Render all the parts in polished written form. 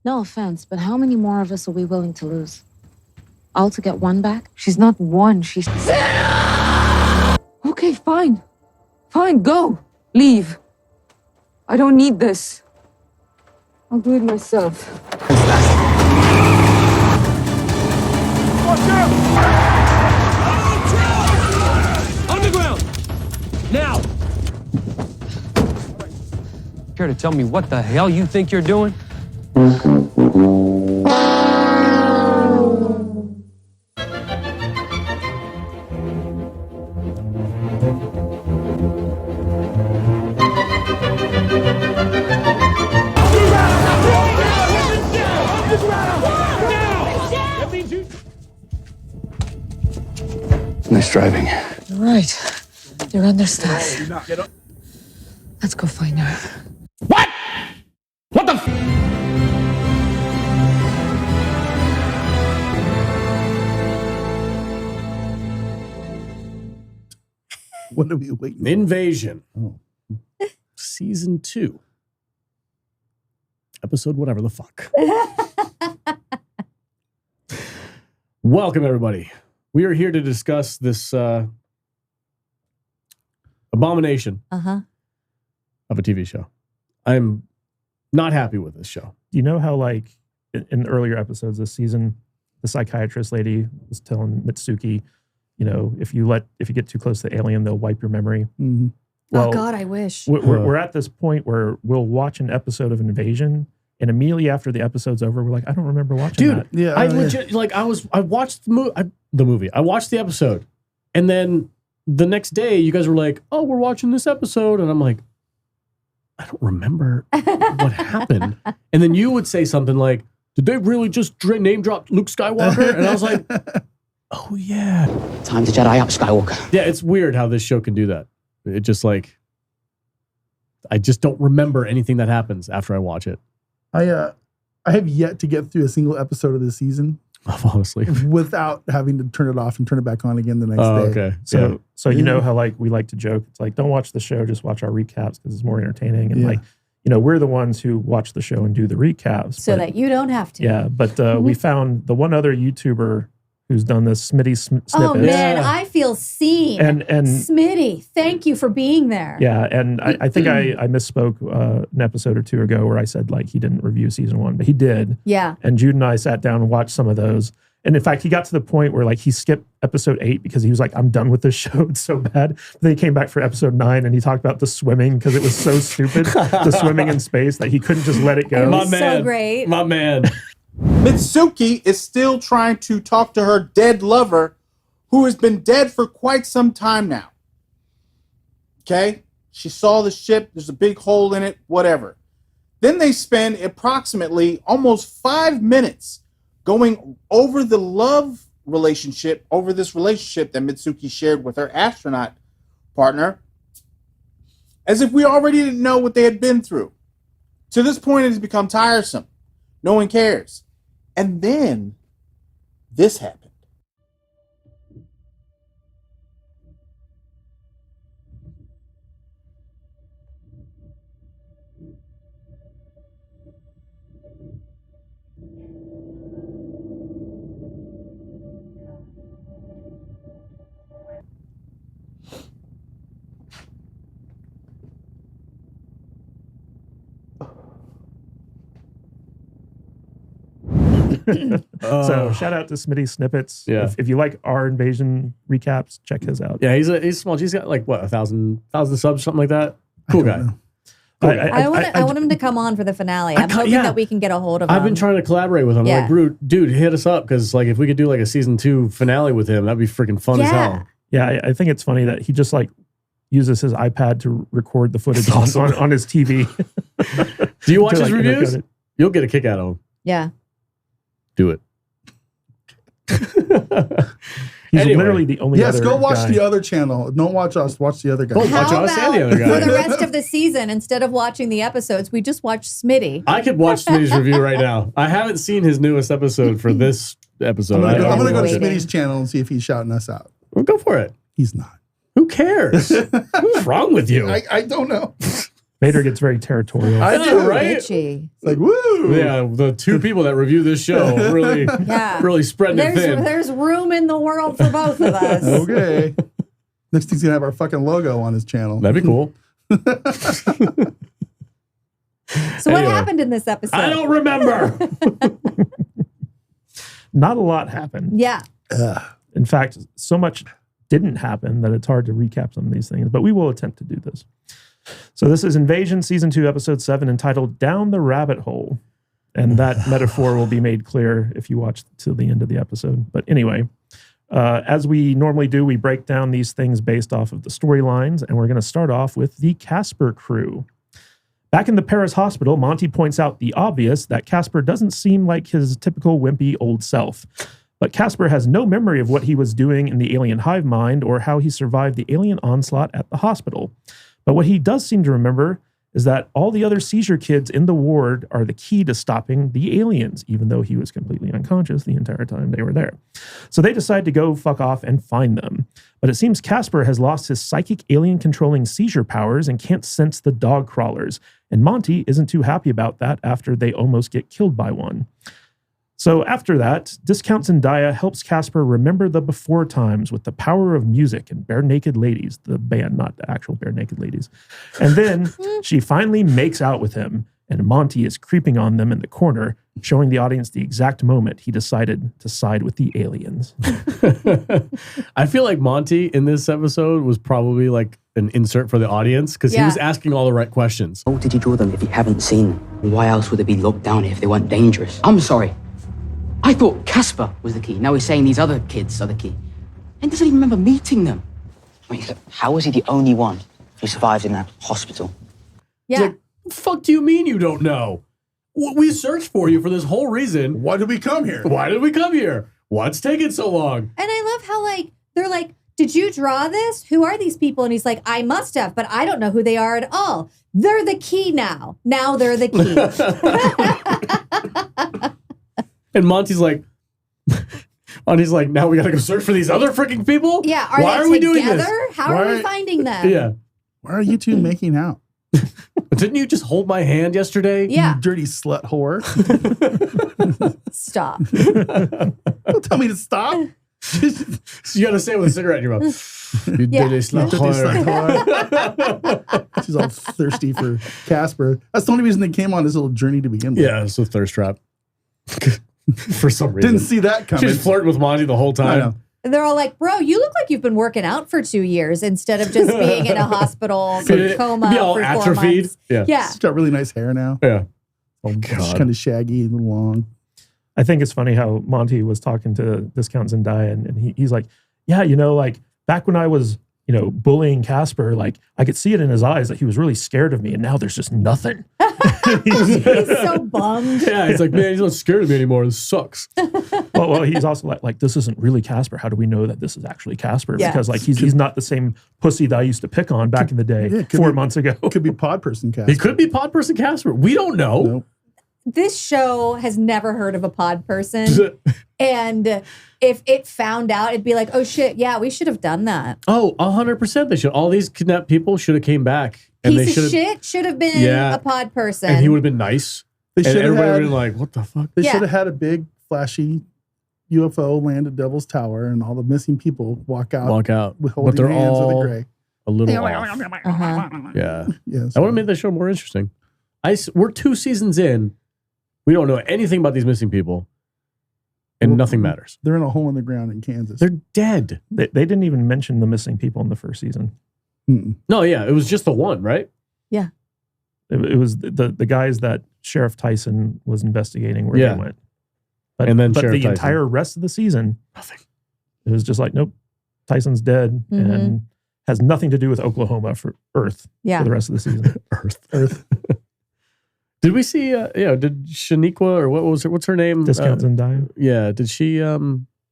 No offense, but how many more of us are we willing to lose? All to get one back? She's not one, she's... Okay, fine. Fine, go. Leave. I don't need this. I'll do it myself. Watch out! On the ground! Now! Care to tell me what the hell you think you're doing? Nice driving. You're right. You're understaffed. Let's go find her. What? What the f? What are we waiting? Invasion. Oh. Season 2. Episode whatever the fuck. Welcome, everybody. We are here to discuss this abomination of a TV show. I'm not happy with this show. You know how, like, in earlier episodes this season, the psychiatrist lady was telling Mitsuki, you know, if you get too close to the alien, they'll wipe your memory. Mm-hmm. Well, oh God, I wish. We're at this point where we'll watch an episode of Invasion, and immediately after the episode's over, we're like, I don't remember watching that. Yeah, I legit I watched the movie. I watched the episode, and then the next day, you guys were like, "Oh, we're watching this episode," and I'm like, I don't remember what happened. And then you would say something like, "Did they really just name drop Luke Skywalker?" And I was like, "Oh yeah, Time to Jedi up, Skywalker." yeah." It's weird how this show can do that. It just like, I just don't remember anything that happens after I watch it. I have yet to get through a single episode of this season Honestly, without having to turn it off and turn it back on again the next day. Okay. So you know how, like, we like to joke, it's like, don't watch the show, just watch our recaps because it's more entertaining. And like, you know, we're the ones who watch the show and do the recaps. So that you don't have to. Yeah, but we found the one other YouTuber who's done this, Smitty Snippets. Oh man, I feel seen. And Smitty, thank you for being there. Yeah, and I think I misspoke an episode or two ago where I said, like, he didn't review season 1, but he did. Yeah. And Jude and I sat down and watched some of those. And in fact, he got to the point where, like, he skipped episode 8 because he was like, I'm done with this show. It's so bad. But then he came back for episode 9 and he talked about the swimming because it was so stupid, the swimming in space, that he couldn't just let it go. It was so great. My man. Mitsuki is still trying to talk to her dead lover who has been dead for quite some time now. Okay? She saw the ship. There's a big hole in it, whatever. Then they spend approximately almost 5 minutes going over the love relationship, over this relationship that Mitsuki shared with her astronaut partner, as if we already didn't know what they had been through. To this point, it has become tiresome. No one cares. And then this happened. So shout out to Smitty Snippets. Yeah. If you like our Invasion recaps, check his out. Yeah, he's small. He's got like what, 1,000 subs, something like that. Cool guy. I want him to come on for the finale. I'm hoping that we can get a hold of him. I've been trying to collaborate with him. Yeah. I'm like, dude, hit us up because like if we could do like a season 2 finale with him, that'd be freaking fun as hell. Yeah, I think it's funny that he just like uses his iPad to record the footage on his TV. Do you watch his like, reviews? You'll get a kick out of him. Yeah. Do it. He's literally the only other go watch guy. the other channel. Don't watch us. Watch the other guy. Don't watch us and the other guy. For the rest of the season, instead of watching the episodes, we just watch Smitty. I could watch Smitty's review right now. I haven't seen his newest episode for this episode. I'm going to go to waiting. Smitty's channel and see if he's shouting us out. Well, go for it. He's not. Who cares? What's wrong with you? I don't know. Vader gets very territorial. I know, right? Bitchy. It's like, woo! Yeah, the two people that review this show really, really spreading it thin. There's room in the world for both of us. Okay. Next thing's gonna have our fucking logo on his channel. That'd be cool. So what happened in this episode? I don't remember. Not a lot happened. Yeah. In fact, so much didn't happen that it's hard to recap some of these things, but we will attempt to do this. So this is Invasion Season 2, Episode 7, entitled Down the Rabbit Hole. And that metaphor will be made clear if you watch till the end of the episode. But anyway, as we normally do, we break down these things based off of the storylines, and we're going to start off with the Casper crew. Back in the Paris hospital, Monty points out the obvious that Casper doesn't seem like his typical wimpy old self. But Casper has no memory of what he was doing in the alien hive mind or how he survived the alien onslaught at the hospital. But what he does seem to remember is that all the other seizure kids in the ward are the key to stopping the aliens, even though he was completely unconscious the entire time they were there. So they decide to go fuck off and find them. But it seems Casper has lost his psychic alien-controlling seizure powers and can't sense the dog crawlers. And Monty isn't too happy about that after they almost get killed by one. So after that, Discount Zendaya helps Casper remember the before times with the power of music and Bare Naked Ladies, the band, not the actual Bare Naked Ladies. And then she finally makes out with him, and Monty is creeping on them in the corner, showing the audience the exact moment he decided to side with the aliens. I feel like Monty in this episode was probably like an insert for the audience because he was asking all the right questions. Why did you draw them if you haven't seen them? Why else would they be locked down if they weren't dangerous? I'm sorry. I thought Casper was the key. Now we're saying these other kids are the key. And doesn't even remember meeting them. I mean, how was he the only one who survived in that hospital? Yeah. Like, what the fuck do you mean you don't know? We searched for you for this whole reason. Why did we come here? Why did we come here? What's taking so long? And I love how, like, they're like, did you draw this? Who are these people? And he's like, I must have, but I don't know who they are at all. They're the key now. Now they're the key. And Monty's like, now we gotta go search for these other freaking people? Yeah. Why are we doing this? How are we finding them? Yeah. Why are you two making out? Didn't you just hold my hand yesterday? Yeah. You dirty slut whore. Stop. Don't tell me to stop. So you gotta say it with a cigarette in your mouth. You dirty slut whore. She's all thirsty for Casper. That's the only reason they came on this little journey to begin with. Yeah, it's a thirst trap. For some reason. Didn't see that coming. She's flirting with Monty the whole time. I know. They're all like, bro, you look like you've been working out for 2 years instead of just being in a hospital coma Be all for 4 atrophied. months. Yeah. She's got really nice hair now. Yeah. Oh, God. Kind of shaggy and long. I think it's funny how Monty was talking to Discount Zendaya, and he's like, yeah, you know, like back when I was, you know, bullying Casper, like I could see it in his eyes that he was really scared of me, and now there's just nothing. He's so bummed. Yeah, he's like, man, he's not scared of me anymore. This sucks. well, he's also like, this isn't really Casper. How do we know that this is actually Casper? Yeah. Because like he's not the same pussy that I used to pick on back in the day, 4 months ago. Could be Pod Person Casper. He could be Pod Person Casper. We don't know. Nope. This show has never heard of a pod person. And if it found out, it'd be like, oh shit, yeah, we should have done that. Oh, 100% they should. All these kidnapped people should have came back. And Piece they of shit should have been a pod person. And he would have been nice. They and everybody would have had, been like, what the fuck? They should have had a big, flashy UFO land at Devil's Tower and all the missing people walk out with holding hands with a gray. A little off. Yeah. Yes. I want to make the show more interesting. We're 2 seasons in. We don't know anything about these missing people. And nothing matters. They're in a hole in the ground in Kansas. They're dead. They didn't even mention the missing people in the first season. Mm-mm. No, yeah. It was just the one, right? Yeah. It was the guys that Sheriff Tyson was investigating where they went. But, and then but Sheriff the Tyson. entire rest of the season, nothing. It was just like, nope, Tyson's dead and has nothing to do with Oklahoma for Earth for the rest of the season. Earth. Did we see, did Shaniqua or what's her name? Discount Zendaya. Yeah. Did she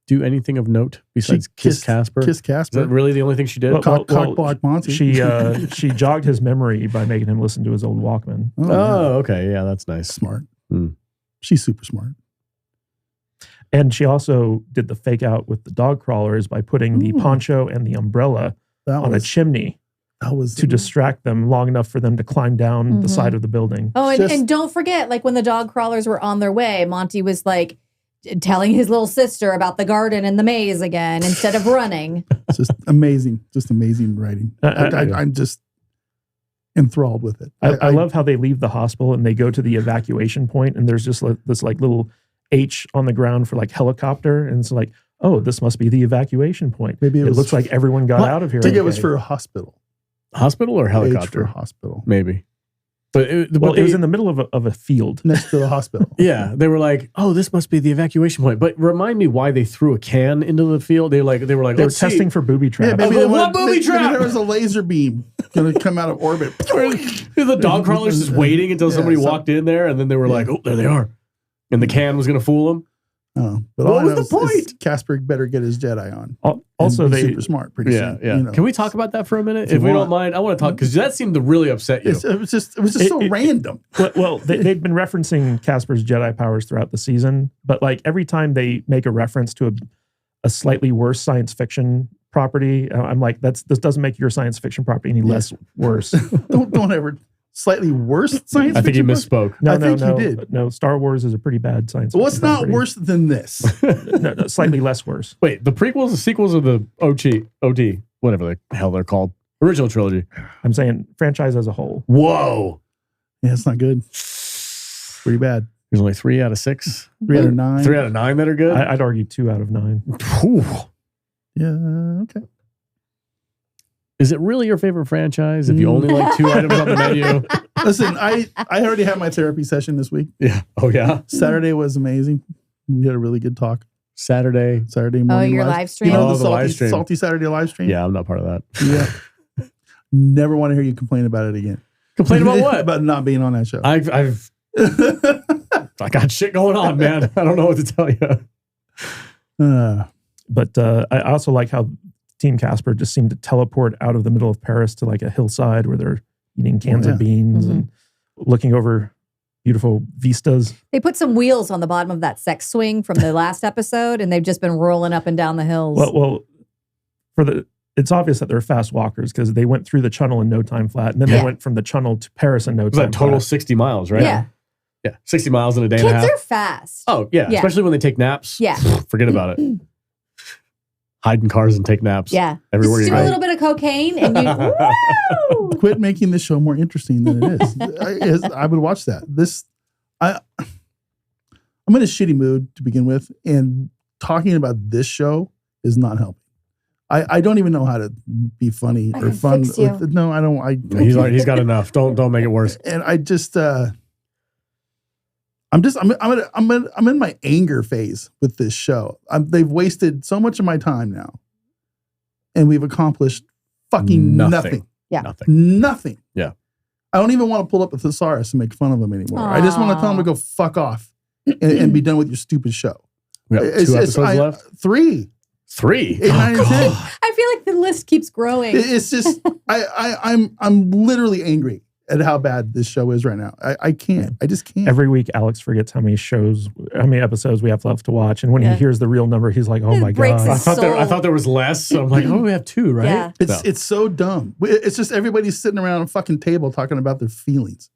do anything of note besides kiss Casper? Kiss Casper. Is that really the only thing she did? Cock block Monty. She jogged his memory by making him listen to his old Walkman. Oh, okay. Yeah, that's nice. Smart. She's super smart. And she also did the fake out with the dog crawlers by putting the poncho and the umbrella on a chimney to distract them long enough for them to climb down the side of the building. Oh, and don't forget, like when the dog crawlers were on their way, Monty was like telling his little sister about the garden and the maze again instead of running. It's just amazing writing. I'm just enthralled with it. I love how they leave the hospital and they go to the evacuation point, and there's just this like little H on the ground for like helicopter, and it's like, oh, this must be the evacuation point. Maybe it looks like everyone got out of here. I think it was for a hospital. Hospital or helicopter? H for hospital. Maybe. But it was in the middle of a field next to the hospital. Yeah, they were like, "Oh, this must be the evacuation point." But remind me why they threw a can into the field. They were testing for booby traps. Yeah, maybe what booby trap? Maybe there was a laser beam going to come out of orbit. The dog crawlers just waiting until somebody walked in there, and then they were like, "Oh, there they are," and the can was going to fool them. Oh, but what was the point? Casper better get his Jedi on. Also, they super smart. Pretty soon. Yeah. You know. Can we talk about that for a minute, if we don't mind? I want to talk because that seemed to really upset you. It was just so random. Well, they've been referencing Casper's Jedi powers throughout the season, but like every time they make a reference to a slightly worse science fiction property, I'm like, this doesn't make your science fiction property any less worse. don't ever. Slightly worse science fiction? I think you misspoke. I think you did. No, Star Wars is a pretty bad science fiction. What's not worse than this? no, slightly less worse. Wait, the prequels, the sequels, or the OD, whatever the hell they're called, original trilogy? I'm saying franchise as a whole. Whoa. Yeah, it's not good. Pretty bad. There's only 3 out of 6. 3 out of 9. 3 out of 9 that are good? I'd argue 2 out of 9. Yeah, okay. Is it really your favorite franchise if you only like 2 items on the menu? Listen, I already had my therapy session this week. Yeah. Oh, yeah? Saturday was amazing. We had a really good talk. Saturday morning. Oh, your live stream? You know the live stream. Salty Saturday live stream? Yeah, I'm not part of that. Yeah. Never want to hear you complain about it again. Complain about what? About not being on that show. I got shit going on, man. I don't know what to tell you. But I also like how Team Casper just seemed to teleport out of the middle of Paris to like a hillside where they're eating cans of beans and looking over beautiful vistas. They put some wheels on the bottom of that sex swing from the last episode, and they've just been rolling up and down the hills. Well, it's obvious that they're fast walkers because they went through the channel in no time flat, and then they went from the channel to Paris in no time. It was total 60 miles, right? Yeah. Yeah, 60 miles in a day and a half. Kids are fast. Oh, yeah, especially when they take naps. Yeah. Forget about it. Hide in cars and take naps. Yeah. Everywhere Just you do go. a little bit of cocaine and you woo! Quit making this show more interesting than it is. I would watch that. I'm in a shitty mood to begin with, and talking about this show is not helping. I don't even know how to be funny or fun. No, I don't. He's got enough. Don't make it worse. And I just I'm in my anger phase with this show. They've wasted so much of my time now, and we've accomplished fucking nothing. Yeah, nothing. Yeah, I don't even want to pull up a thesaurus and make fun of them anymore. Aww. I just want to tell them to go fuck off and be done with your stupid show. We have 2 episodes left. 3. 3. 8, 9, and 10. I feel like the list keeps growing. It's just I'm literally angry at how bad this show is right now. I can't. I just can't. Every week, Alex forgets how many episodes we have left to watch, and when he hears the real number, he's like, "Oh my god!" I thought there was less. So I'm like, "Oh, we have 2, right?" Yeah. It's so dumb. It's just everybody's sitting around a fucking table talking about their feelings.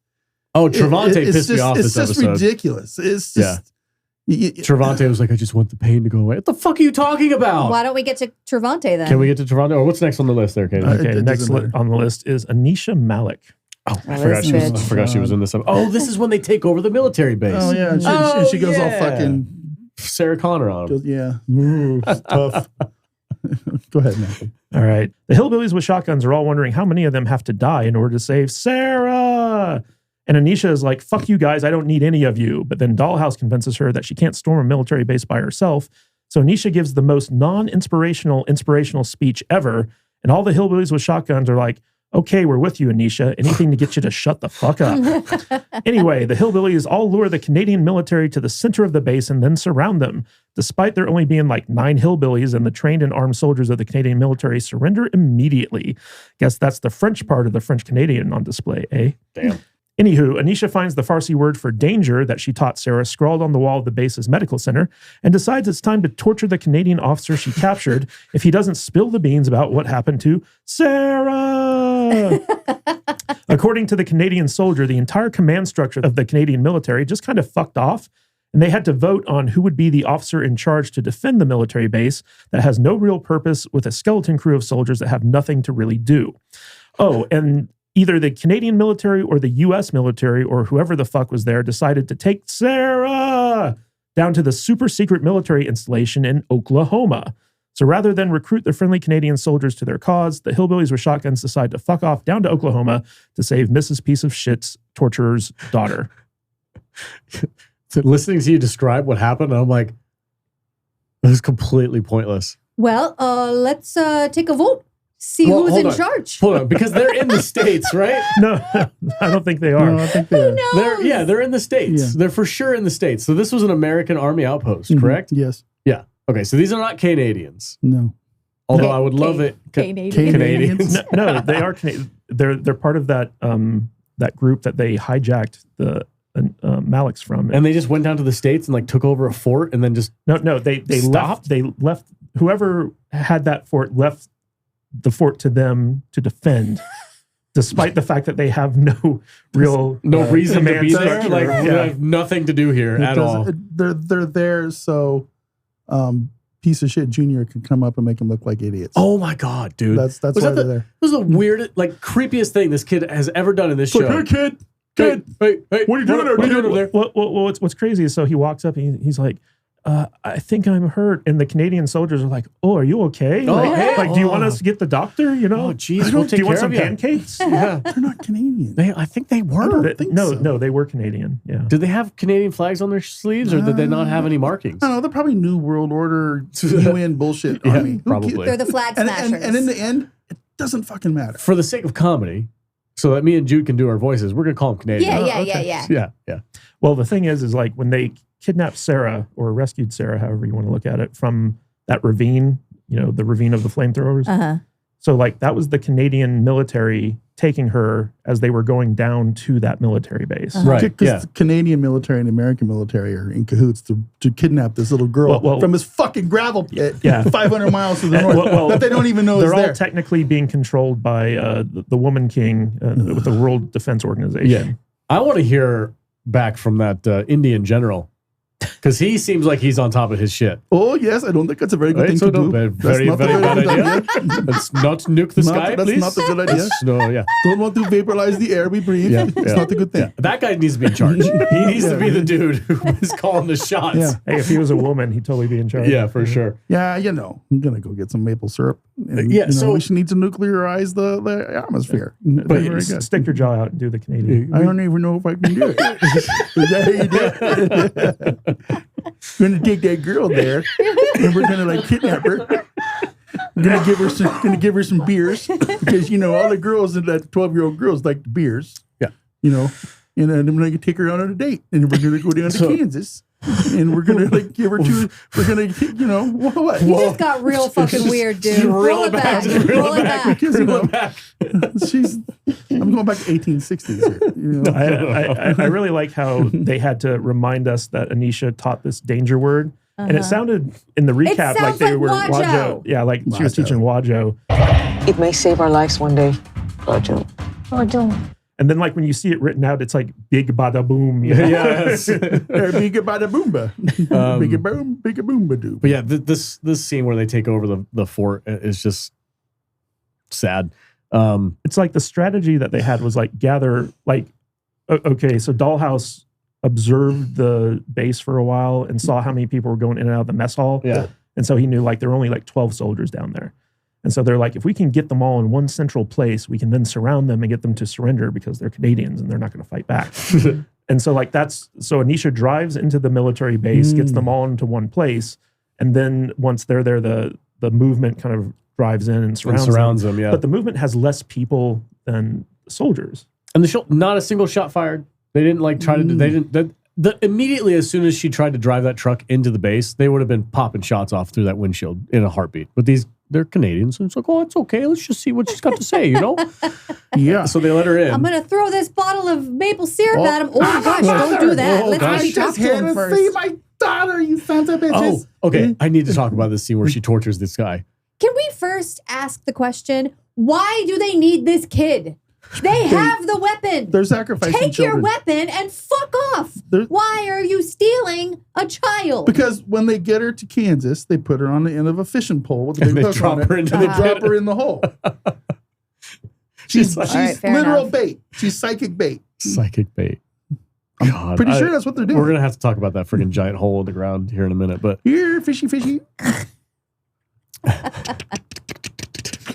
Oh, Travante pissed me off this episode. It's just ridiculous. It's just Travante was like, "I just want the pain to go away." What the fuck are you talking about? Why don't we get to Trevante then? Can we get to Travante? Or what's next on the list there, Katie? Okay, next on the list is Aneesha Malik. Oh, I forgot she was in this episode. Oh, this is when they take over the military base. Oh, yeah. And she goes all fucking Sarah Connor on him. Yeah. Ooh, it's tough. Go ahead, Matthew. All right. The hillbillies with shotguns are all wondering how many of them have to die in order to save Sarah. And Aneesha is like, fuck you guys, I don't need any of you. But then Dollhouse convinces her that she can't storm a military base by herself. So Aneesha gives the most inspirational speech ever. And all the hillbillies with shotguns are like, okay, we're with you, Aneesha. Anything to get you to shut the fuck up. Anyway, the hillbillies all lure the Canadian military to the center of the base and then surround them. Despite there only being like 9 hillbillies, and the trained and armed soldiers of the Canadian military surrender immediately. Guess that's the French part of the French-Canadian on display, eh? Damn. Anywho, Aneesha finds the Farsi word for danger that she taught Sarah scrawled on the wall of the base's medical center and decides it's time to torture the Canadian officer she captured if he doesn't spill the beans about what happened to Sarah. According to the Canadian soldier, the entire command structure of the Canadian military just kind of fucked off, and they had to vote on who would be the officer in charge to defend the military base that has no real purpose with a skeleton crew of soldiers that have nothing to really do. Oh, and either the Canadian military or the U.S. military or whoever the fuck was there decided to take Sarah down to the super secret military installation in Oklahoma. So rather than recruit the friendly Canadian soldiers to their cause, the hillbillies with shotguns decide to fuck off down to Oklahoma to save Mrs. Piece of Shit's torturer's daughter. So listening to you describe what happened, I'm like, it was completely pointless. Well, let's take a vote. See who's in charge. Hold on, because they're in the States, right? No, I don't think they are. No, I think they are. They're in the States. Yeah. They're for sure in the States. So this was an American Army outpost, Mhm. correct? Yes. Yeah. Okay, so these are not Canadians. No. Although I would love it. Canadians. No, they are Canadian. They're part of that that group that they hijacked the Maliks from. And they just went down to the States and like took over a fort and then just No, they stopped? left whoever had that fort left the fort to them to defend, despite the fact that they have no real reason to be command there. structure. Like we have nothing to do here at all. They're there so piece of shit Junior can come up and make them look like idiots. Oh my god, dude! That's Was why that they're there. This is the weirdest, like creepiest thing this kid has ever done in this show. Hey, kid, Hey, what are you doing there, What are you kid? doing over there? Well, what's crazy is so he walks up and he's like, I think I'm hurt. And the Canadian soldiers are like, oh, are you okay? Oh, like, hey. like, do you want us to get the doctor? You know? Oh, geez, do we'll take you want care some of you. pancakes? Yeah, They're not Canadian. I think they were. don't think so. No, they were Canadian. Yeah. Did they have Canadian flags on their sleeves, or did they not have any markings? I don't know. They're probably New World Order UN bullshit Yeah, army. Who probably. cares? They're the flag And, smashers. and in the end, it doesn't fucking matter. For the sake of comedy, so that me and Jude can do our voices, we're gonna call them Canadian. yeah. Yeah. Well, the thing is like when they kidnapped Sarah or rescued Sarah, however you want to look at it, from that ravine, the ravine of the flamethrowers. Uh-huh. So like that was the Canadian military taking her as they were going down to that military base. Right. Because the Canadian military and American military are in cahoots to kidnap this little girl Well, from this fucking gravel pit Yeah. 500 miles to the north that they don't even know is They're all there. technically being controlled by the Woman King with the World Defense Organization. Yeah. I want to hear back from that Indian general, because he seems like he's on top of his shit. Oh, yes. I don't think that's a very good Right, thing so to do. no, That's very, not the very bad good idea. Let's not nuke the sky, That's please. not a good idea. No, yeah. Don't want to vaporize the air we breathe. Yeah, It's yeah. not a good thing. That guy needs to be in charge. He needs to be the dude who is calling the shots. Yeah. Hey, if he was a woman, he'd totally be in charge. Yeah, for sure. Yeah, I'm going to go get some maple syrup. And, Yeah, so- we should need to nuclearize the atmosphere. But Very, very good. stick your jaw out and do the Canadian. I don't even know if I can do it. Is that how you do it? We're gonna take that girl there, and we're gonna like kidnap her. We're gonna give her some beers because all the girls and that 12-year-old girls like the beers. Yeah. And then I'm gonna take her out on a date, and we're gonna go down to Kansas, and we're gonna like give her to. We're gonna what? You just got real fucking weird, dude. Just reel Roll it it back, back. just reel Roll it it back. back. Because I'm going back to 1860s here. I really like how they had to remind us that Aneesha taught this danger word. And it sounded in the recap like sounds they like were Wajo. Yeah, like she was Wajo. teaching Wajo. It may save our lives one day. Roger. And then like when you see it written out, it's like big bada boom. You know? Yes. Bigga bada boomba. Bigga boom, bigga boomba doo. But yeah, this scene where they take over the fort is just sad. It's like the strategy that they had was like gather like okay, so Dollhouse observed the base for a while and saw how many people were going in and out of the mess hall. Yeah. And so he knew like there were only like 12 soldiers down there. And so they're like, if we can get them all in one central place, we can then surround them and get them to surrender because they're Canadians and they're not going to fight back. And so like so Aneesha drives into the military base, gets them all into one place. And then once they're there, the movement kind of drives in and surrounds them. Yeah. But the movement has less people than soldiers. And not a single shot fired. They didn't like try to. They didn't. Immediately as soon as she tried to drive that truck into the base, they would have been popping shots off through that windshield in a heartbeat. But they're Canadians, and it's like, oh, it's okay. Let's just see what she's got to say, Yeah. So they let her in. I'm gonna throw this bottle of maple syrup Oh. at him. Oh my gosh, don't do that. Oh, Let's gosh. maybe talk to him See first. my daughter, you sons of bitches. Oh, okay. I need to talk about this scene where she tortures this guy. Can we first ask the question, Why do they need this kid? They have the weapon. They're sacrificing Take children. your weapon and fuck off. Why are you stealing a child? Because when they get her to Kansas, they put her on the end of a fishing pole with a big they hook drop on it, her into and the they drop her in the hole. She's All right, fair literal enough. bait. She's psychic bait. Psychic bait. I'm pretty sure that's what they're doing. We're gonna have to talk about that freaking giant hole in the ground here in a minute. But Here, fishy, fishy.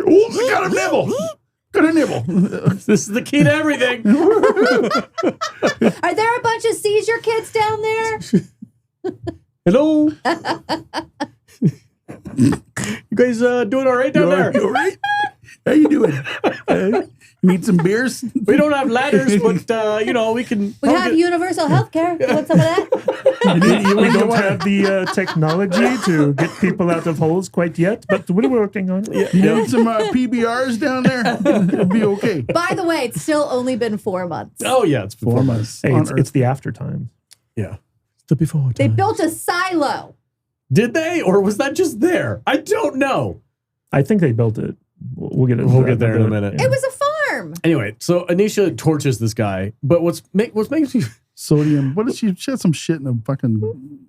Oh, I got a nibble. Got a nibble. this is the key to everything. Are there a bunch of seizure kids down there? Hello. You guys doing all right down there? You all right? How you doing? Need some beers? We don't have ladders, but we can. We have universal health care. You want some of that? We don't have the technology to get people out of holes quite yet, but we're working on it. You need some PBRs down there? It'll be okay. By the way, it's still only been 4 months. Oh yeah, it's 4 months. Hey, on it's Earth. the after time. Yeah, it's the before. They time. built a silo. Did they, or was that just there? I don't know. I think they built it. We'll get it. We'll get there in a minute. It was a farm. Anyway, so Aneesha torches this guy, but what makes me Sodium. What did she had some shit in a fucking.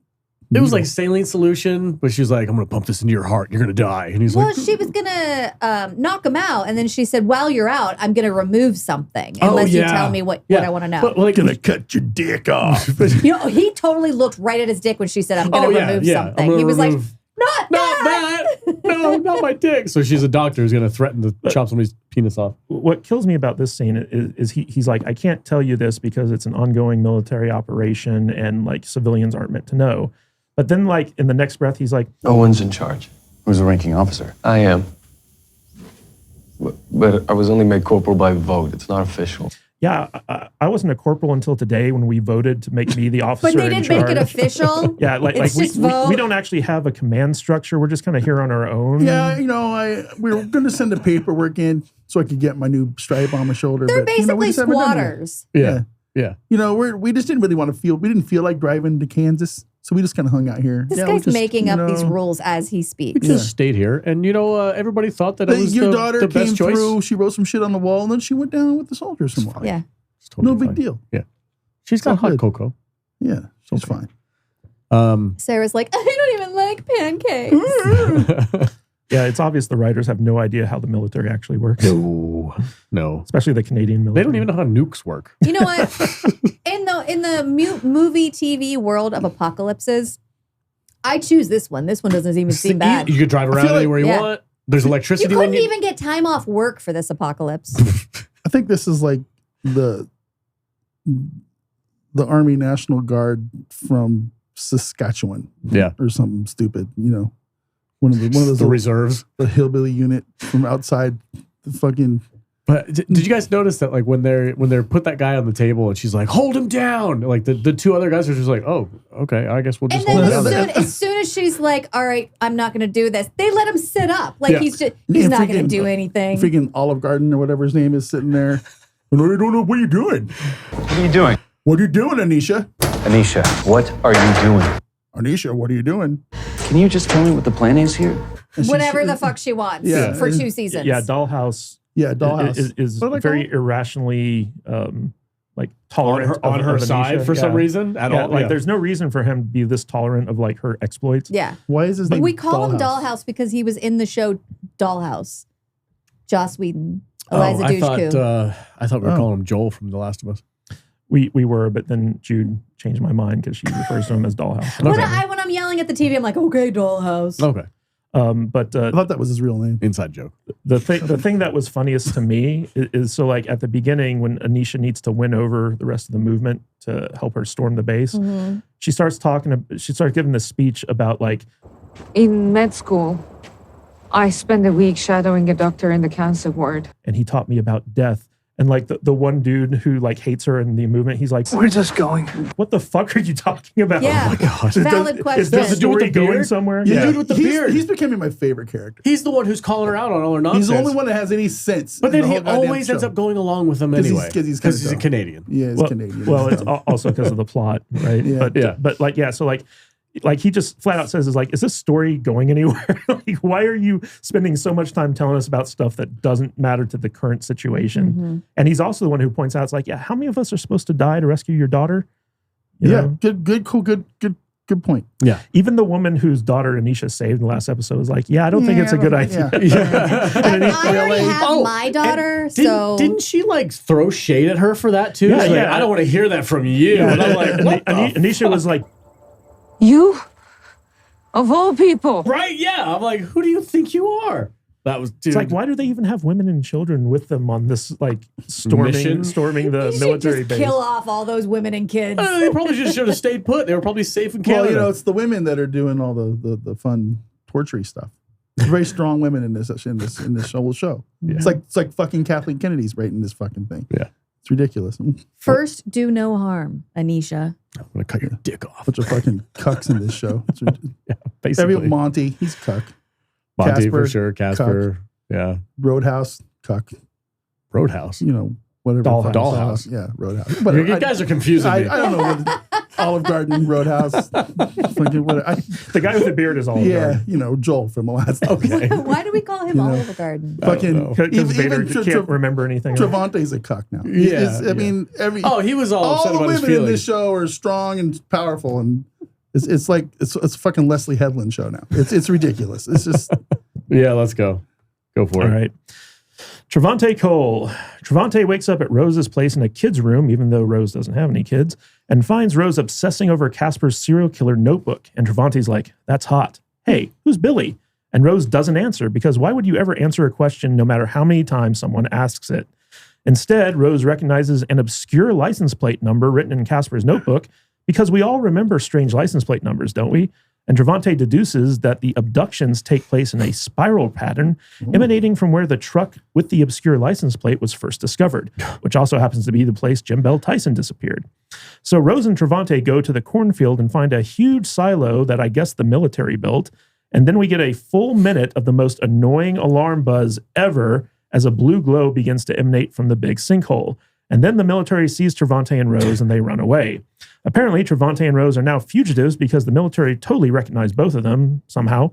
it was like saline solution, but she was like, "I'm gonna pump this into your heart. You're gonna die." And he's Well, like, she was gonna knock him out, and then she said, "While you're out, I'm gonna remove something unless you tell me what I want to know." But like, Gonna cut your dick off. He totally looked right at his dick when she said, "I'm gonna remove something." He was like, "Not that." No, not my dick. So she's a doctor who's going to threaten to chop somebody's penis off. What kills me about this scene is he's like, I can't tell you this because it's an ongoing military operation and like civilians aren't meant to know. But then like in the next breath, he's like, no one's in charge. Who's the ranking officer? I am. But I was only made corporal by vote. It's not official. yeah, I wasn't a corporal until today when we voted to make me the officer But they in didn't charge. make it official. Yeah, like It's just vote. we don't actually have a command structure. We're just kind of here on our own. Yeah, we were going to send the paperwork in so I could get my new stripe on my shoulder. They're but, we basically just haven't done that. squatters. Yeah. You know, we just didn't really want to we didn't feel like driving to Kansas, so we just kind of hung out here. This we guy's just, making up these know, rules as he We speaks. just stayed here, and everybody thought that it was your the daughter the came best choice. through. She wrote some shit on the wall, and then she went down with the soldiers some more. Yeah. It's totally No big fine. deal. Yeah, she's got all hot good. cocoa. Yeah, she's fine. Sarah's like, I don't even like pancakes. Yeah, it's obvious the writers have no idea how the military actually works. No, Especially the Canadian military. they don't even know how nukes work. You know what? In the movie TV world of apocalypses, I choose this one. This one doesn't even seem bad. You could drive around like- anywhere you Yeah. want. There's You electricity. when couldn't even get time off work for this apocalypse. I think this is like the Army National Guard from Saskatchewan, or something stupid. One of those the reserves, the hillbilly unit from outside the fucking. But did you guys notice that, like, when they're put that guy on the table and she's like, hold him down, like the two other guys are just like, oh, okay, I guess we'll just And hold then him down. as soon as she's like, all right, I'm not going to do this, they let him sit up. Like Yeah. he's And not going freaking- to do anything. Freaking Olive Garden or whatever his name is sitting there. I don't know what are you doing. What are you doing? What are you doing, Aneesha? Aneesha, what are you doing? Aneesha, what are you doing? Can you just tell me what the plan is here? And she- Whatever the fuck she wants Yeah. for 2 seasons. Yeah, Dollhouse. Yeah, Dollhouse. is What do they very call it? irrationally like tolerant on her of side Aneesha. for some reason at all. Like Yeah. there's no reason for him to be this tolerant of like her exploits. Yeah. Why is his name? We call him Dollhouse because he was in the show Dollhouse. Joss Whedon, Eliza I thought Dushku. I thought we were calling him Joel from The Last of Us. We were, but then Jude changed my mind because she refers to him as Dollhouse. When I'm yelling at the TV, I'm like, okay, Dollhouse. Okay, But I thought that was his real name. inside joke. the thing that was funniest to me is so like at the beginning when Aneesha needs to win over the rest of the movement to help her storm the base, she starts giving this speech about like In med school, I spent a week shadowing a doctor in the cancer ward. and he taught me about death. And like the one dude who like hates her in the movement, he's like, Where's this going? what the fuck are you talking about? Yeah. Oh my God. Valid Is question. this The dude with story the going beard? somewhere? Yeah. Dude with the he's, beard. He's becoming my favorite character. He's the one who's calling her out on all her nonsense. He's the only one that has any sense. But in then the he whole goddamn always ends show. up going along with them 'Cause he's- anyway. 'cause he's Because he's a kinda dumb. Canadian. Yeah, he's Well, Canadian. well, it's also because of the plot, right? Yeah. But Yeah. but like yeah, so like like he just flat out says, is like, is this story going anywhere? Like, why are you spending so much time telling us about stuff that doesn't matter to the current situation? And he's also the one who points out, it's like, yeah, how many of us are supposed to die to rescue your daughter? You know? Good point. Yeah. Even the woman whose daughter Aneesha saved in the last episode was like, yeah, I don't think it's a good idea. And I already have my daughter, so didn't she like throw shade at her for that too? Yeah, She's like, yeah. I don't want to hear that from you. Yeah. And I'm like, what the Aneesha was like, You? Of all people. right? Yeah. I'm like, who do you think you are? That was, dude. it's like, why do they even have women and children with them on this like storming the you should military just base? kill off all those women and kids. They probably just should have stayed put. They were probably safe in Canada. Well, you know, it's the women that are doing all the fun torturing stuff. There's very strong women in this whole show. Yeah. It's like fucking Kathleen Kennedy's rating this fucking thing. Yeah. It's ridiculous. First, do no harm, Aneesha. I'm gonna cut your dick off. Bunch of fucking cucks in this show. Yeah, basically. Every Monty, he's cuck. Monty for Casper, sure. Casper. cuck. Yeah. Roadhouse, cuck. Roadhouse. You know, whatever. Dollhouse. Yeah, Roadhouse. But You guys are confusing me. I don't know what Olive Garden, Roadhouse. Fucking whatever. The guy with the beard is Olive Garden. Yeah, you know, Joel from Alaska. Okay. Why do we call him You know, Olive Garden? Fucking Because Vader can't remember anything. Travante's a cuck now. Yeah, I mean, he was all upset the about his women in feelings. this show are strong and powerful, and it's like it's a fucking Leslie Headland show now. It's ridiculous. It's just Yeah, let's go. Go for All it. right. Travante Cole. Travante wakes up at Rose's place in a kid's room, even though Rose doesn't have any kids, and finds Rose obsessing over Casper's serial killer notebook. And Travante's like, that's hot. Hey, who's Billy? And Rose doesn't answer, because why would you ever answer a question no matter how many times someone asks it? Instead, Rose recognizes an obscure license plate number written in Casper's notebook, because we all remember strange license plate numbers, don't we? And Travante deduces that the abductions take place in a spiral pattern emanating from where the truck with the obscure license plate was first discovered, which also happens to be the place Jim Bell Tyson disappeared. So Rose and Travante go to the cornfield and find a huge silo that I guess the military built. And then we get a full minute of the most annoying alarm buzz ever as a blue glow begins to emanate from the big sinkhole. And then the military sees Travante and Rose and they run away. Apparently, Travante and Rose are now fugitives because the military totally recognized both of them somehow.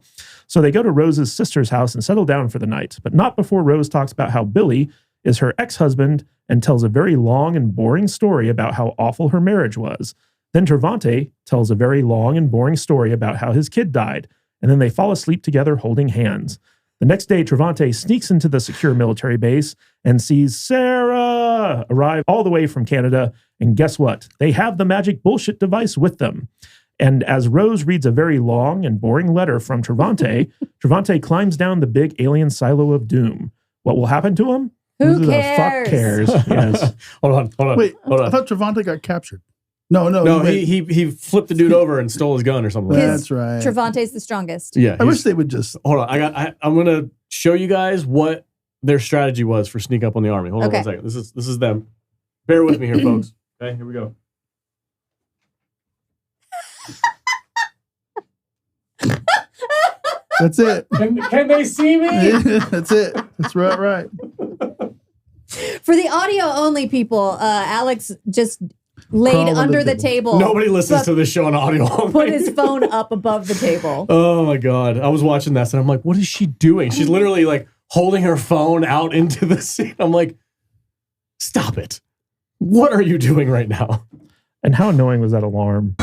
So they go to Rose's sister's house and settle down for the night, but not before Rose talks about how Billy is her ex-husband and tells a very long and boring story about how awful her marriage was. Then Travante tells a very long and boring story about how his kid died, and then they fall asleep together holding hands. The next day, Travante sneaks into the secure military base and sees Sarah arrive all the way from Canada. And guess what? They have the magic bullshit device with them. And as Rose reads a very long and boring letter from Travante, Travante climbs down the big alien silo of doom. What will happen to him? Who the fuck cares? Yes. Hold on. wait. Hold on. I thought Travante got captured. No, he flipped the dude over and stole his gun or something. Like that. That's right. Travante's the strongest. Yeah. I wish they would just Hold on. I'm gonna show you guys what their strategy was for sneak up on the army. Hold on 1 second. This is them. Bear with me here, folks. Okay, here we go. That's it. Can they see me? That's it. That's right. For the audio only people, Alex just laid Crawl under the table. Nobody listens to this show on audio. Put his phone up above the table. Oh my God. I was watching this and I'm like, what is she doing? She's literally like holding her phone out into the scene. I'm like, stop it. What are you doing right now? And how annoying was that alarm?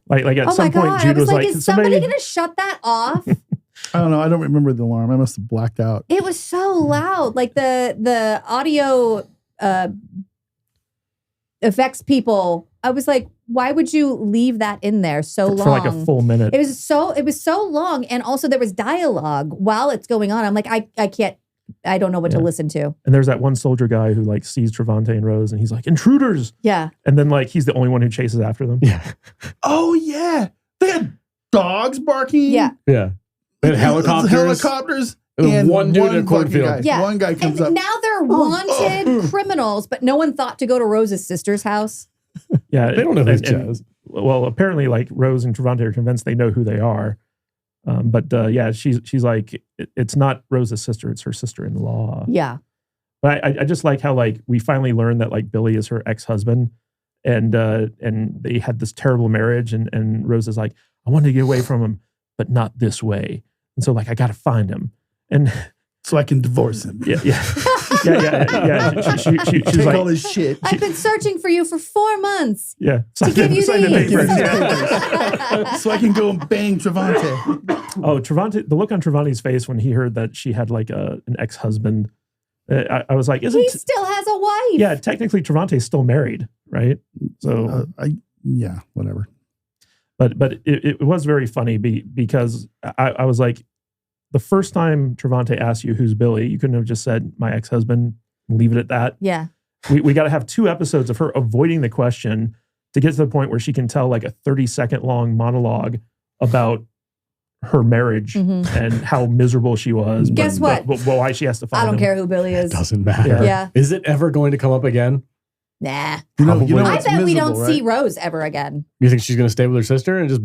Like at some point, Jude was like, is somebody going to shut that off? I don't know. I don't remember the alarm. I must have blacked out. It was so loud. Like the audio effects people, I was like, why would you leave that in there so long? For like a full minute. It was so long. And also there was dialogue while it's going on. I'm like, I can't, I don't know what to listen to. And there's that one soldier guy who like sees Travante and Rose and he's like, intruders. Yeah. And then like he's the only one who chases after them. Yeah. Oh yeah. They had dogs barking. Yeah. Yeah. They had helicopters. And one dude in a fucking cornfield. guy. Yeah. One guy comes up. Now they're wanted criminals, but no one thought to go to Rose's sister's house. Yeah. They don't know who's Jazz. Well, apparently like Rose and Travante are convinced they know who they are. But yeah, she's like, it's not Rose's sister, it's her sister-in-law. Yeah. But I just like how like we finally learned that like Billy is her ex-husband. and they had this terrible marriage, and Rose is like, I wanted to get away from him, but not this way. And so like, I got to find him. And so I can divorce him. Yeah. She's Take like, all this shit. I've been searching for you for 4 months. Yeah. To give you sign the these. papers. So I can go and bang Travante. Oh, Travante, the look on Travante's face when he heard that she had like an ex-husband, I was like, He still has a wife. Yeah, technically Travante's still married, right? So yeah, whatever. But it was very funny because I was like, the first time Trevante asked you who's Billy, you couldn't have just said my ex-husband, leave it at that. Yeah. We got to have 2 episodes of her avoiding the question to get to the point where she can tell like a 30-second long monologue about her marriage and how miserable she was. Guess what? But why she has to find I don't him. care who Billy is. Doesn't matter. Yeah. Is it ever going to come up again? Nah. I I bet we don't see Rose ever again. You think she's going to stay with her sister and just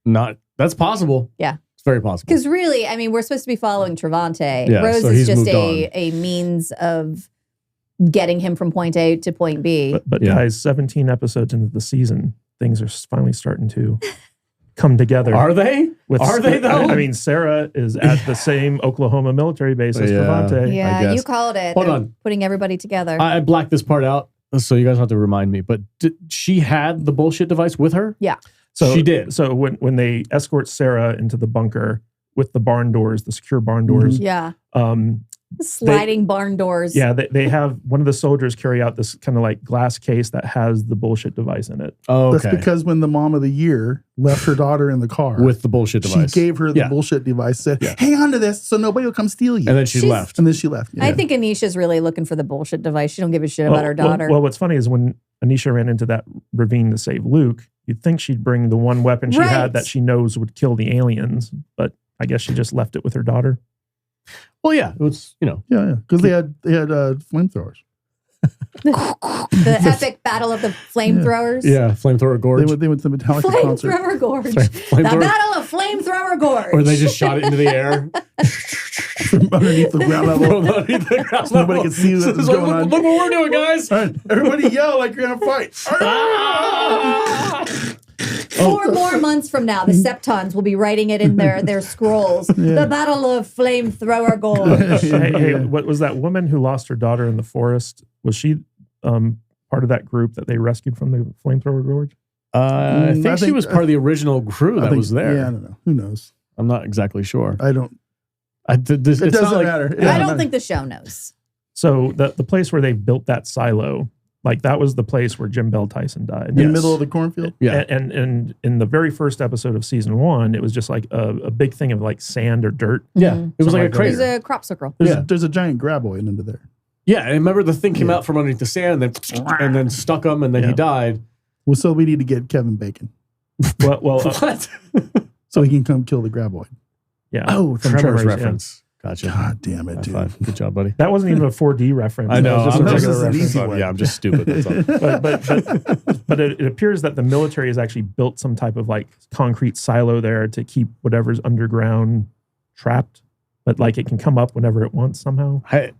not? That's possible. Yeah. It's very possible. Because really, I mean, we're supposed to be following Travante. Yeah, Rose so is he's just moved a means of getting him from point A to point B. But guys, 17 episodes into the season, things are finally starting to come together. Are they? Are they, though? I mean, Sarah is at the same Oklahoma military base as Travante. Yeah, you called it. Hold They're on. putting everybody together. I blacked this part out, so you guys have to remind me. But she had the bullshit device with her? Yeah. So she did. So when they escort Sarah into the bunker with the barn doors, the secure barn doors. Yeah. Um, Sliding barn doors. Yeah, they have one of the soldiers carry out this kind of like glass case that has the bullshit device in it. Oh, That's because when the mom of the year left her daughter in the car with the bullshit device, she gave her the bullshit device, said, hang on to this so nobody will come steal you. And then she left. And then she left. I think Aneesha's really looking for the bullshit device. She don't give a shit about her daughter. Well, what's funny is when Aneesha ran into that ravine to save Luke, you'd think she'd bring the one weapon she had that she knows would kill the aliens, but I guess she just left it with her daughter. Well, yeah, it was, Yeah, because they had flamethrowers. The epic battle of the flamethrowers. Yeah, flamethrower gorge. They went to the Metallica concert. Flamethrower gorge. Flamethrower- The battle of flamethrower gorge. Or they just shot it into the air. From underneath the ground level. From underneath the ground So nobody level. could see what was It's like, going on. Look what we're doing, guys. All right, everybody yell like you're going to fight. 4 more months from now, the Septons will be writing it in their scrolls. The Battle of Flamethrower Gorge. Hey, what was that woman who lost her daughter in the forest? Was she part of that group that they rescued from the flamethrower gorge? I think she was part of the original crew that was there. Yeah, I don't know. Who knows? I'm not exactly sure. I don't. It doesn't matter. I don't think the show knows. So the place where they built that silo, like that was the place where Jim Bell Tyson died. In the middle of the cornfield? Yeah. And in the very first episode of season 1, it was just like a big thing of like sand or dirt. Yeah. It was like a crater. It was a crop circle. There's a giant graboid under there. Yeah, and remember the thing came out from underneath the sand and then stuck him and then he died. Well, so we need to get Kevin Bacon. Well, What? So he can come kill the graboid. Yeah. Oh, from Tremors reference. Gotcha. God damn it, dude. Good job, buddy. That wasn't even a 4D reference. I know. That was just a I'm regular just an reference. easy one. Yeah, I'm just stupid. That's all. But it appears that the military has actually built some type of like concrete silo there to keep whatever's underground trapped. But like it can come up whenever it wants somehow. I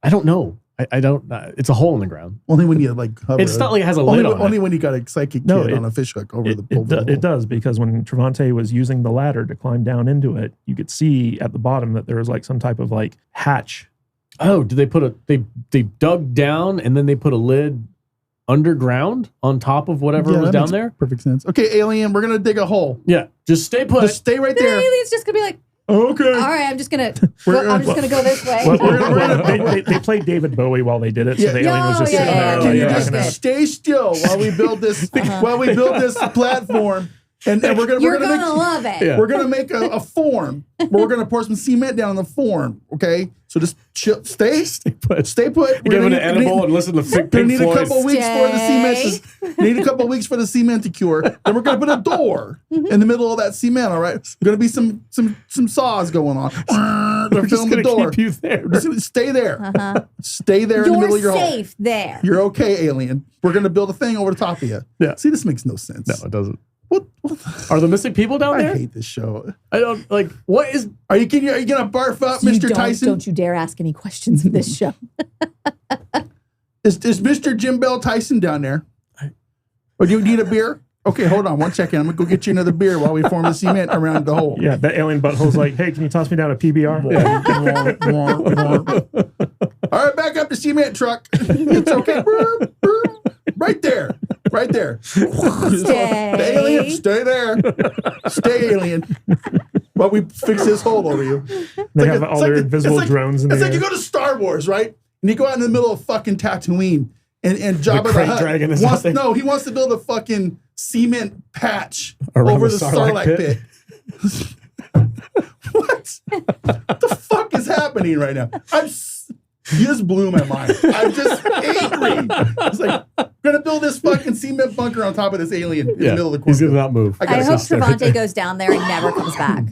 don't know. I don't. It's a hole in the ground. Only when you like hover. It's not like it has a lid on it. Only when you got a psychic kid on a fish hook over the hole. It does, because when Travante was using the ladder to climb down into it, you could see at the bottom that there was like some type of like hatch. Oh, did they put they dug down and then they put a lid underground on top of whatever was that down makes there? Perfect sense. Okay, alien, we're gonna dig a hole. Yeah, just stay put. Just stay right The there. alien's just gonna be like, Okay. all right, I'm just gonna go this way. They played David Bowie while they did it, so Yeah. the alien was just sitting there. Can like, you rocking just out. stay still while we build this platform? And we're gonna You're we're gonna gonna make, love it. Yeah. We're gonna make a form. But we're gonna pour some cement down on the form. Okay, so just chill, stay put. Stay put. Give it an edible and listen to Pink Gonna need a Floyd. couple weeks for the cement. Need a couple weeks for the cement to cure. Then we're gonna put a door in the middle of that cement. All right, gonna be some saws going on. They're We're just filling the gonna door. keep you there. Just gonna stay there. Uh-huh. Stay there in the middle of You're your hole. safe there. You're okay, alien. We're gonna build a thing over the top of you. Yeah. See, this makes no sense. No, it doesn't. What Are the missing people down I there? hate this show. I don't like. What is? Are you gonna barf up, Mr. Tyson? Don't you dare ask any questions of this show. Is Mr. Jim Bell Tyson down there? Or do you need a beer? Okay, hold on 1 second. I'm gonna go get you another beer while we form the cement around the hole. Yeah, the alien butthole's like, hey, can you toss me down a PBR? All right, back up the cement truck. It's okay. Right there. Right there. The alien, stay there. Stay, alien. While we fix this hole over you. They have all their invisible drones in the It's like air. you go to Star Wars, right? And you go out in the middle of fucking Tatooine, and Jabba the Crate Hutt dragon is wants, out there. no, he wants to build a fucking cement patch Around over the the Sarlacc Sarlacc pit. What the fuck is happening right now? You just blew my mind. I'm just angry. It's like, we're gonna build this fucking cement bunker on top of this alien in the middle of the He's cornfield. gonna not move. I hope Travante goes down there and never comes back.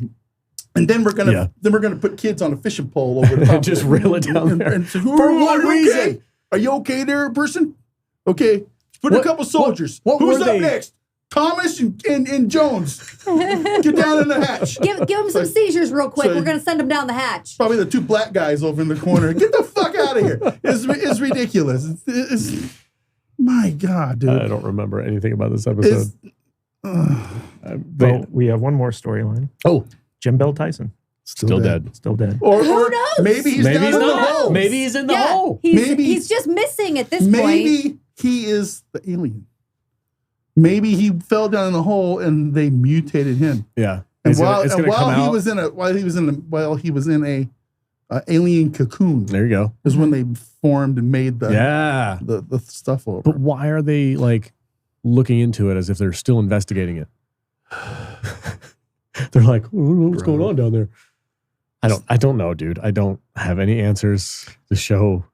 And then we're gonna put kids on a fishing pole over the top. Just of reel it down there. And say, For what are you reason? okay? Are you okay there, person? Okay. Put a couple soldiers. what Who's were up they? next? Thomas and Jones. Get down in the hatch. Give him some seizures real quick. so- We're going to send him down the hatch. Probably the two black guys over in the corner. Get the fuck out of here. It's ridiculous. It's my God, dude. I don't remember anything about this episode. Well, we have one more storyline. Oh, Jim Bell Tyson. still dead. Still dead. Or Who knows? maybe he's Maybe down he's in the not. hole. Maybe he's in the Yeah, hole. he's just missing at this point. Maybe he is the alien. Maybe he fell down in the hole and they mutated him. Yeah. And It's while gonna come he out. was in a alien cocoon There you go. is when they formed and made the Yeah. the stuff over. But why are they like looking into it as if they're still investigating it? They're like, oh, what's going on down there? I don't know, dude. I don't have any answers. The show.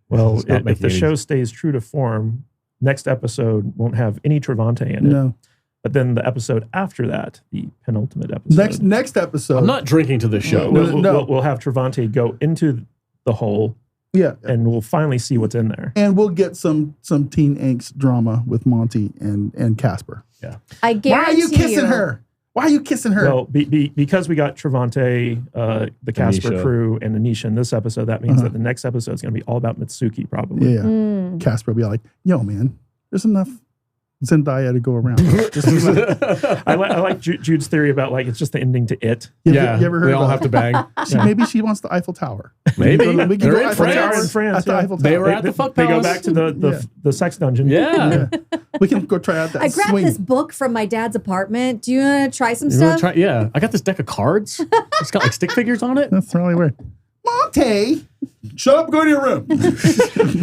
Well, It's not if making the any- show stays true to form, next episode won't have any Travante in it. No. But then the episode after that, the penultimate episode, Next episode. I'm not drinking to this show. we'll have Travante go into the hole, Yeah. and we'll finally see what's in there. And we'll get some teen angst drama with Monty and Casper. Yeah. I Why guarantee are you kissing her? Why are you kissing her? Well, because we got Travante, the Casper Aneesha. crew, and Aneesha in this episode, that means that the next episode is going to be all about Mitsuki, probably. yeah. Casper will be like, yo, man, there's enough Zendaya to go around. I like Jude's theory about like it's just the ending to It. You ever heard they all about have to bang. Maybe she wants the Eiffel Tower. Maybe. We can They're go in Eiffel France. Tower They are in France, at the yeah. Eiffel They Tower. were at the fuck They go palace. back to the sex dungeon. Yeah. We can go try out that I grabbed swing. this book from my dad's apartment. Do you want to try some You wanna stuff? try? Yeah. I got this deck of cards. It's got like stick figures on it. That's really weird. Monty, shut up and go to your room.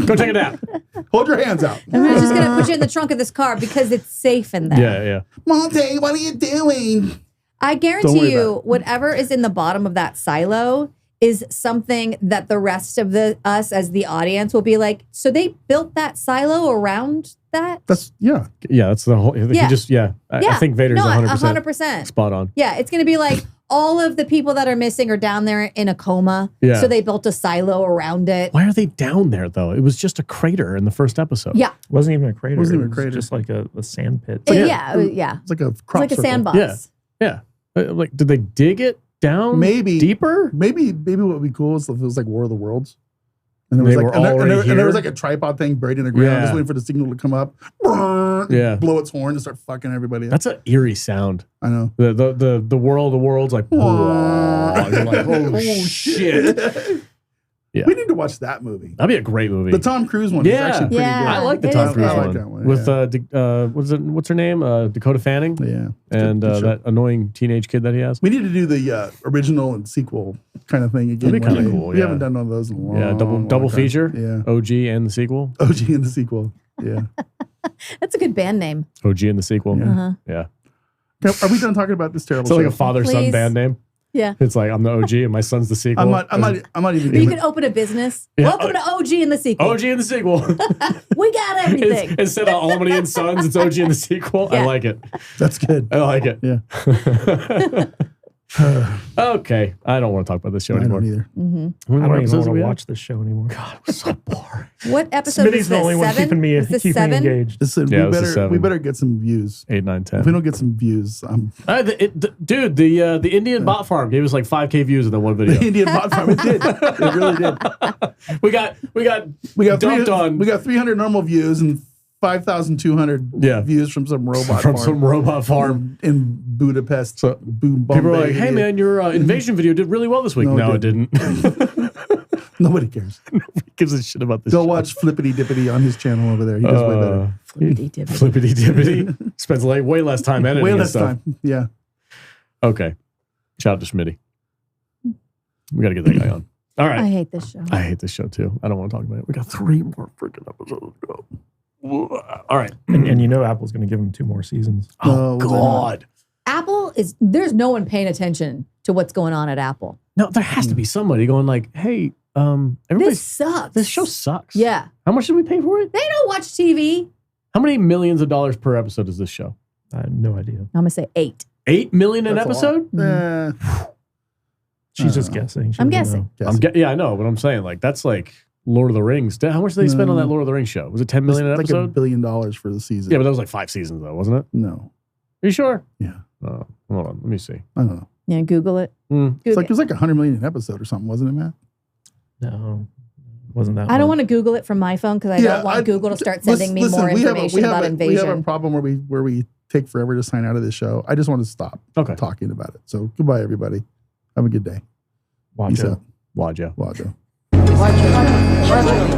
Go take a nap. Hold your hands out. And we're just going to put you in the trunk of this car because it's safe in there. Yeah, yeah. Monty, what are you doing? I Don't guarantee worry you, about it. whatever is in the bottom of that silo is something that the rest of us as the audience will be like, so they built that silo around that? That's Yeah, that's the whole. Yeah. He just, I think Vader's no, 100%, 100%. spot on. Yeah, it's going to be like all of the people that are missing are down there in a coma. Yeah. So they built a silo around it. Why are they down there, though? It was just a crater in the first episode. Yeah. It wasn't even a crater. Wasn't even a It was crater. just like a sand pit. Yeah. It's like a It's crop like a circle. sandbox. Yeah. Yeah. Like, did they dig it down Maybe deeper? Maybe what would be cool is if it was like War of the Worlds. And there was They like were and there already was here? like a tripod thing buried in the ground, Yeah. just waiting for the signal to come up. Yeah. Blow its horn and start fucking everybody up. That's an eerie sound. I know. The world's like, you're like, oh shit. Yeah. We need to watch that movie. That'd be a great movie. The Tom Cruise one Yeah. is actually pretty Yeah. good. I like the It Tom is Cruise good. I like one. that one, With what's her name? Dakota Fanning. Yeah. And Good show. that annoying teenage kid that he has. We need to do the original and sequel kind of thing again. That'd be one kinda day. cool, We yeah. haven't done one of those in a long Yeah, double time. feature. Yeah. OG and the sequel. OG in the sequel. Yeah. That's a good band name. OG and the sequel. Yeah. Uh-huh. Yeah. Okay, are we done talking about this terrible It's like show? a father-son Please. band name. Yeah. It's like I'm the OG and my son's the sequel. I'm not even. You could open a business. Yeah. Welcome to OG in the sequel. OG and the sequel. We got everything. Instead of Almany and Sons, it's OG and the sequel. I Yeah. like it. That's good. I like it. Yeah. Okay. I don't want to talk about this show I anymore. don't either. How many I more don't even episodes want do we to have? watch this show anymore. God, it was so boring. What episode Smitty's is the this? only one 7? keeping me Is this keeping me 7? engaged. Listen, Yeah, we this is 7. better get some views. 8, 9, 10. If we don't get some views, Dude, the Indian bot farm gave us like 5K views in that one the video. Indian bot farm. It did. It really did. we got We got dumped on. We got 300 normal views and 5,200 views from some robot from farm. some robot farm in Budapest. So people are like, "Hey man, your invasion video did really well this week." No, it didn't. Nobody cares. Nobody gives a shit about this. Go watch Flippity Dippity on his channel over there. He does way better. Flippity Dippity spends like way less time editing. Way and less stuff. time. Yeah. Okay. Shout out to Smitty. We got to get that guy on. All right. I hate this show. I hate this show too. I don't want to talk about it. We got 3 more freaking episodes to go. All right. And you know Apple's going to give him 2 more seasons. Oh, God. Apple is, there's no one paying attention to what's going on at Apple. No, there has to be somebody going like, hey, everybody. This sucks. This show sucks. Yeah. How much did we pay for it? They don't watch TV. How many millions of dollars per episode is this show? I have no idea. I'm going to say 8. 8 million an That's a episode? She's just guessing. She I'm doesn't guessing. know. Yeah, I know, but I'm saying like that's like Lord of the Rings. How much did they spend on that Lord of the Rings show? Was it 10 million an It's like episode? $1 billion for the season. Yeah, but that was like 5 seasons though, wasn't it? No. Are you sure? Yeah. Oh, hold on, let me see. I don't know. Yeah, Google it. It's like, it was like 100 million an episode or something, wasn't it, Matt? No. Wasn't that I don't much. want to Google it from my phone because I don't want Google to start sending me more information about invasion. We have a problem where we take forever to sign out of this show. I just want to stop talking about it. So goodbye, everybody. Have a good day. Peace out. Wajo. Wajo. Wajo.